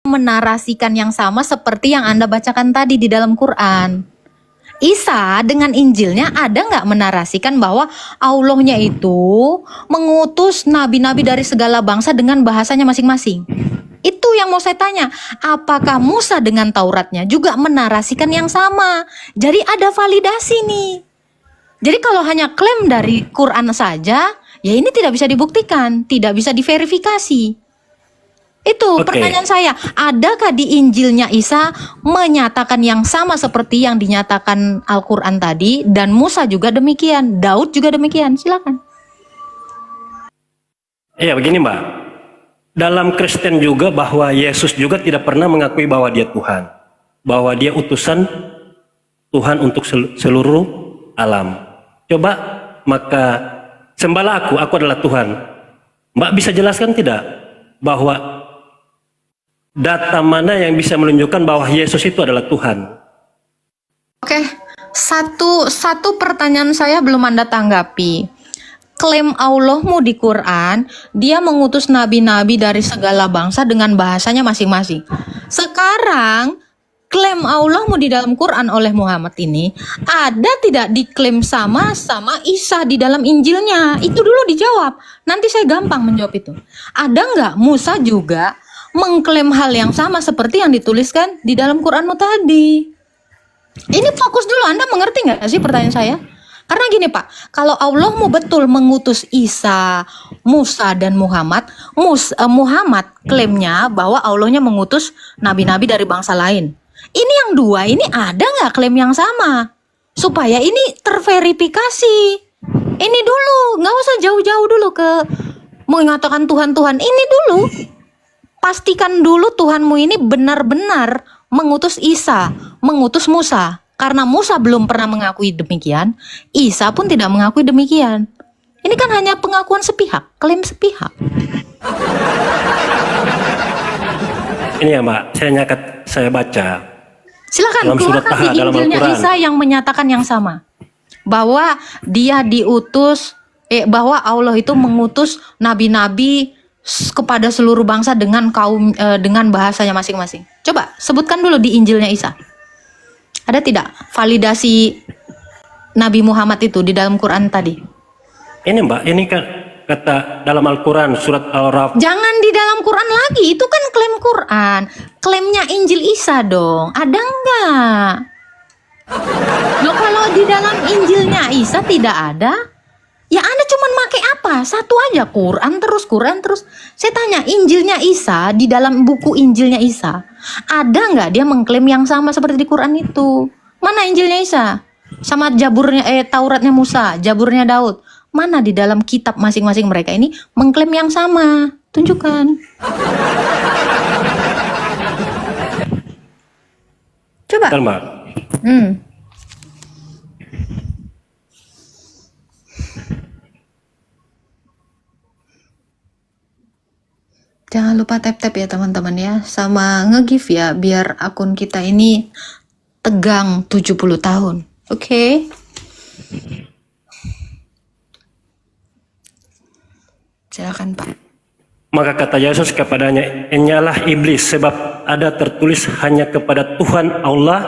menarasikan yang sama seperti yang Anda bacakan tadi di dalam Quran. Isa dengan Injilnya ada nggak menarasikan bahwa Allahnya itu mengutus nabi-nabi dari segala bangsa dengan bahasanya masing-masing? Itu yang mau saya tanya. Apakah Musa dengan Tauratnya juga menarasikan yang sama? Jadi ada validasi nih. Jadi kalau hanya klaim dari Quran saja, ya ini tidak bisa dibuktikan, tidak bisa diverifikasi. Itu pertanyaan saya, adakah di Injilnya Isa menyatakan yang sama seperti yang dinyatakan Al-Quran tadi, dan Musa juga demikian, Daud juga demikian? Silakan. Iya, begini Mbak, dalam Kristen juga bahwa Yesus juga tidak pernah mengakui bahwa dia Tuhan, bahwa dia utusan Tuhan untuk seluruh alam. Coba, maka sembahlah aku adalah Tuhan. Mbak bisa jelaskan tidak bahwa data mana yang bisa menunjukkan bahwa Yesus itu adalah Tuhan? Oke, satu pertanyaan saya belum Anda tanggapi. Klaim Allahmu di Quran, dia mengutus nabi-nabi dari segala bangsa dengan bahasanya masing-masing. Sekarang, klaim Allahmu di dalam Quran oleh Muhammad ini, ada tidak diklaim sama Isa di dalam Injilnya? Itu dulu dijawab, nanti saya gampang menjawab itu. Ada nggak Musa juga mengklaim hal yang sama seperti yang dituliskan di dalam Quranmu tadi? Ini fokus dulu, Anda mengerti nggak sih pertanyaan saya? Karena gini Pak, kalau Allahmu betul mengutus Isa, Musa, dan Muhammad, Muhammad klaimnya bahwa Allahnya mengutus nabi-nabi dari bangsa lain. Ini yang dua, ini ada nggak klaim yang sama? Supaya ini terverifikasi. Ini dulu, nggak usah jauh-jauh dulu ke mengatakan Tuhan-Tuhan. Ini dulu. Pastikan dulu Tuhanmu ini benar-benar mengutus Isa, mengutus Musa. Karena Musa belum pernah mengakui demikian, Isa pun tidak mengakui demikian. Ini kan hanya pengakuan sepihak, klaim sepihak. Ini ya Mbak, saya baca. Silakan dalam surat keluarkan Taha, di dalam Injilnya Al-Quran. Isa yang menyatakan yang sama. Bahwa dia diutus, bahwa Allah itu mengutus nabi-nabi kepada seluruh bangsa dengan dengan bahasanya masing-masing. Coba sebutkan dulu di Injilnya Isa. Ada tidak validasi Nabi Muhammad itu di dalam Quran tadi? Ini Mbak, ini kan kata dalam Al-Quran surat Al-Raf. Jangan di dalam Quran lagi, itu kan klaim Quran. Klaimnya Injil Isa dong, ada enggak? Loh, kalau di dalam Injilnya Isa tidak ada, ya Anda cuma pakai apa? Satu aja, Quran terus. Saya tanya, Injilnya Isa, di dalam buku Injilnya Isa, ada nggak dia mengklaim yang sama seperti di Quran itu? Mana Injilnya Isa? Sama Tauratnya Musa, Jaburnya Daud. Mana di dalam kitab masing-masing mereka ini mengklaim yang sama? Tunjukkan. Coba. Bentar, Mbak. Jangan lupa tap-tap ya teman-teman ya, sama nge-give ya, biar akun kita ini tegang 70 tahun. Oke? Silakan Pak. Maka kata Yesus kepadanya, "Enyalah iblis, sebab ada tertulis hanya kepada Tuhan Allah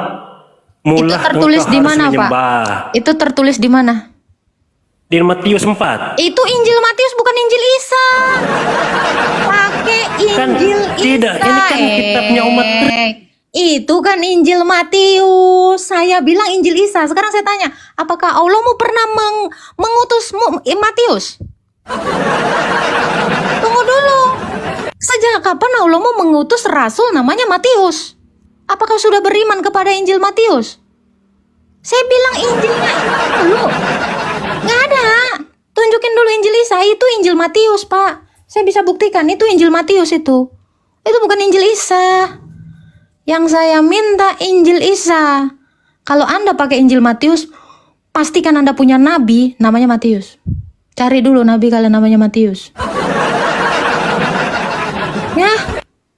Itu mulah tertulis engkau di harus mana menyembah." Pak? Itu tertulis di mana? Di Matius 4. Itu Injil Matius, bukan Injil Isa. Pakai Injil Isa. Tidak, ini kan kitabnya umat. Itu kan Injil Matius. Saya bilang Injil Isa. Sekarang saya tanya, apakah Allahmu pernah mengutus Matius? Tunggu dulu. Sejak kapan Allahmu mengutus rasul namanya Matius? Apakah sudah beriman kepada Injil Matius? Saya bilang Injilnya dulu. Nggak ada. Tunjukin dulu Injil Isa. Itu Injil Matius, Pak. Saya bisa buktikan itu Injil Matius itu. Itu bukan Injil Isa. Yang saya minta Injil Isa. Kalau Anda pakai Injil Matius, pastikan Anda punya nabi namanya Matius. Cari dulu nabi kalian namanya Matius. Ya,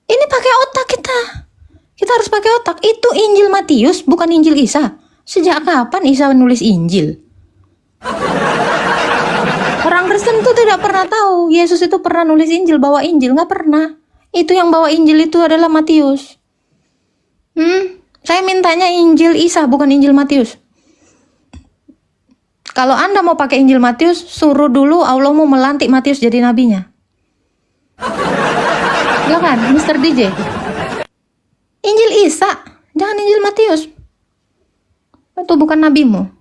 ini pakai otak kita. Kita harus pakai otak. Itu Injil Matius, bukan Injil Isa. Sejak kapan Isa menulis Injil? Orang Kristen itu tidak pernah tahu Yesus itu pernah nulis Injil, bawa Injil, nggak pernah. Itu yang bawa Injil itu adalah Matius. Saya mintanya Injil Isa, bukan Injil Matius. Kalau Anda mau pakai Injil Matius, suruh dulu Allah mau melantik Matius jadi nabinya. Jangan, Mr. DJ. Injil Isa, jangan Injil Matius. Itu bukan nabimu.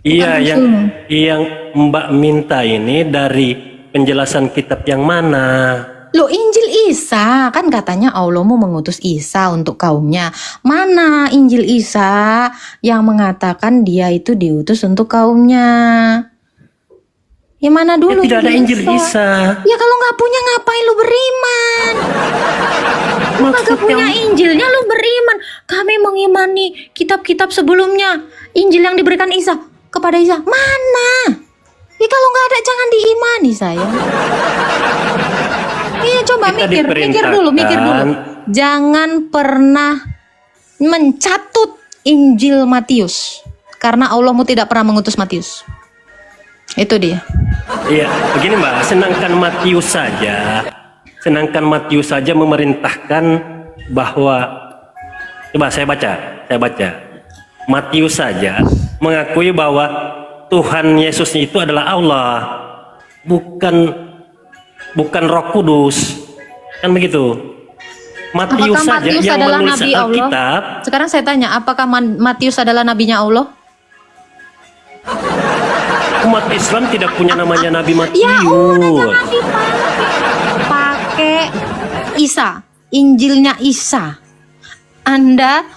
Iya, Bukan yang rasulmu. yang Mbak minta ini dari penjelasan kitab yang mana? Loh, Injil Isa, kan katanya Allah mau mengutus Isa untuk kaumnya. Mana Injil Isa yang mengatakan dia itu diutus untuk kaumnya? Ya mana dulu? Ya, tidak ada Injil Isa. Ya kalau nggak punya ngapain lu beriman? Lu kagak punya Injilnya lu beriman. Kami mengimani kitab-kitab sebelumnya. Injil yang diberikan Isa kepada Isa. Mana? Ya kalau nggak ada jangan diimani saya. Iya coba Kita mikir dulu. diperintahkan. Jangan pernah mencatut Injil Matius. Karena Allah tidak pernah mengutus Matius. Itu dia. Iya, begini Mbak, senangkan Matius saja memerintahkan bahwa, coba saya baca, Matius saja mengakui bahwa Tuhan Yesus itu adalah Allah, bukan Roh Kudus, kan begitu. Matius Apakah saja Matius yang adalah menulis nabi Allah? Alkitab. Sekarang saya tanya, apakah Matius adalah nabinya Allah? Umat Islam tidak punya namanya Nabi Matius. Ya udah jangan pakai Isa, Injilnya Isa. Anda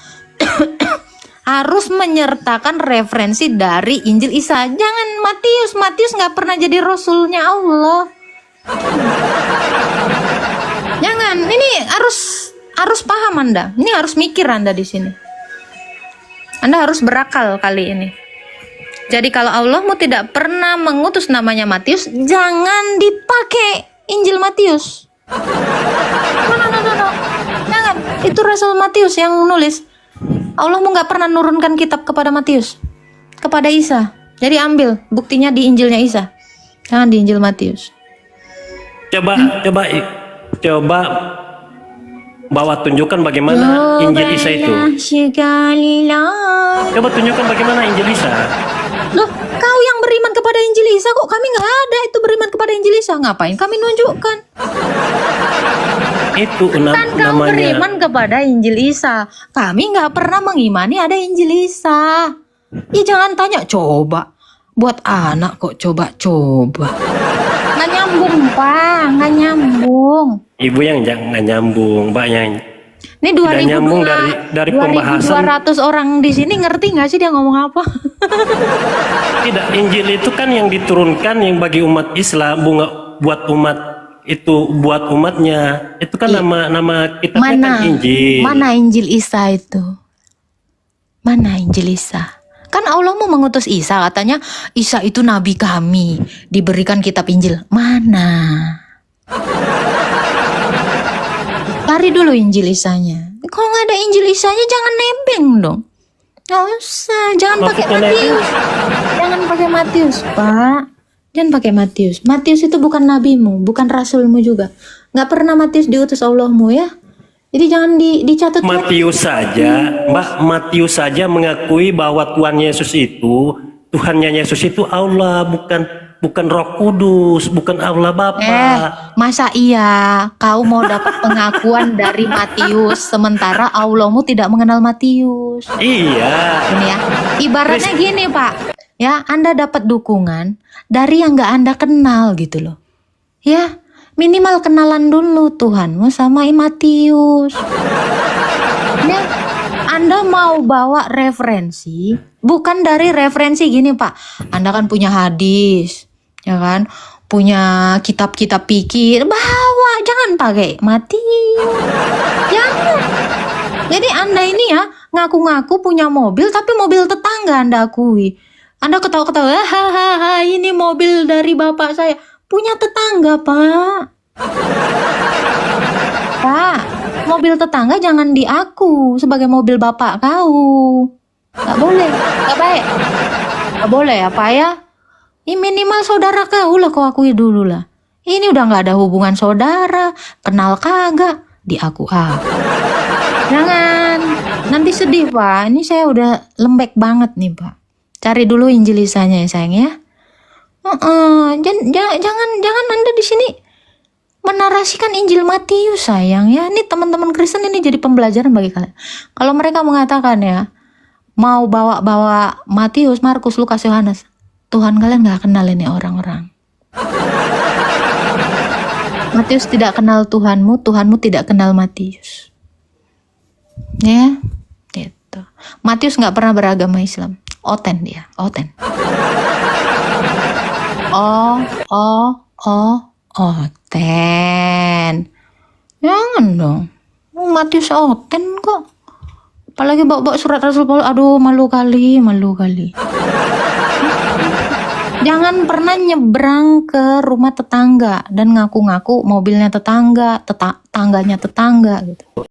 harus menyertakan referensi dari Injil Isa. Jangan Matius nggak pernah jadi rasulnya Allah. Jangan, ini harus paham Anda. Ini harus mikir Anda di sini. Anda harus berakal kali ini. Jadi kalau Allahmu tidak pernah mengutus namanya Matius, jangan dipakai Injil Matius. No. Jangan. Itu Rasul Matius yang nulis. Allahmu nggak pernah nurunkan kitab kepada Matius, kepada Isa. Jadi ambil buktinya di Injilnya Isa, jangan di Injil Matius. Coba bawa tunjukkan bagaimana Injil Isa itu. Coba tunjukkan bagaimana Injil Isa. Loh, kau yang beriman kepada Injil Isa kok, kami nggak ada itu beriman kepada Injil Isa. Ngapain kami nunjukkan? Itu Kan kau namanya. beriman kepada Injil Isa. Kami nggak pernah mengimani ada Injil Isa. Ya jangan tanya, coba. Buat anak kok coba. Nggak nyambung, Pak. Nggak nyambung. Ibu yang jangan nyambung, Mbak yang Ini tidak nyambung dari pembahasan. 2.200 orang di sini ngerti nggak sih dia ngomong apa? Tidak, Injil itu kan yang diturunkan yang bagi umat Islam, buat umatnya. Itu kan nama kitabnya kan Injil. Mana Injil Isa itu? Mana Injil Isa? Kan Allah mau mengutus Isa, katanya Isa itu nabi kami, diberikan kitab Injil. Mana? Cari dulu Injil Isanya. Kalau nggak ada Injil Isanya jangan nebeng dong. Nggak usah, jangan pakai Maksudnya Matius. Jangan pakai Matius, Pak. Jangan pakai Matius. Matius itu bukan nabimu, bukan rasulmu juga. Nggak pernah Matius diutus Allahmu ya. Jadi jangan dicatat. Matius saja, Mbak, Matius saja mengakui bahwa Tuhannya Yesus itu Allah, bukan Roh Kudus, bukan Allah Bapa. Masa iya kau mau dapat pengakuan dari Matius sementara Allahmu tidak mengenal Matius? Iya. Ini ya, ibaratnya gini Pak, ya Anda dapat dukungan dari yang nggak Anda kenal gitu loh, ya minimal kenalan dulu Tuhanmu sama Matius. Ya, Anda mau bawa referensi, bukan dari referensi gini Pak, Anda kan punya hadis, ya kan, punya kitab-kitab pikir, bawa, jangan pakai Matius, jangan. Jadi Anda ini ya ngaku-ngaku punya mobil, tapi mobil tetangga Anda akui. Anda ketawa-ketawa, hahaha ini mobil dari bapak saya. Punya tetangga, Pak. Pak, mobil tetangga jangan diaku sebagai mobil bapak kau. Gak boleh, gak baik. Gak boleh ya, Pak ya. Ini minimal saudara kau lah kau akui dulu lah. Ini udah nggak ada hubungan saudara, kenal kagak, diaku-aku. Jangan, nanti sedih Pak. Ini saya udah lembek banget nih Pak. Cari dulu Injil Yesaya ya sayang ya. Jangan Anda di sini menarasikan Injil Matius sayang ya. Ini teman-teman Kristen ini jadi pembelajaran bagi kalian. Kalau mereka mengatakan ya, mau bawa Matius, Markus, Lukas, Yohanes, Tuhan kalian nggak kenal ini orang-orang. Matius tidak kenal Tuhanmu, Tuhanmu tidak kenal Matius. Ya, gitu. Matius nggak pernah beragama Islam. Oten dia, oten. Oten. Jangan dong. Matius oten kok. Apalagi bawa surat Rasul Paulus. Aduh, malu kali. Jangan pernah nyebrang ke rumah tetangga dan ngaku-ngaku mobilnya tetangga, tangganya tetangga gitu.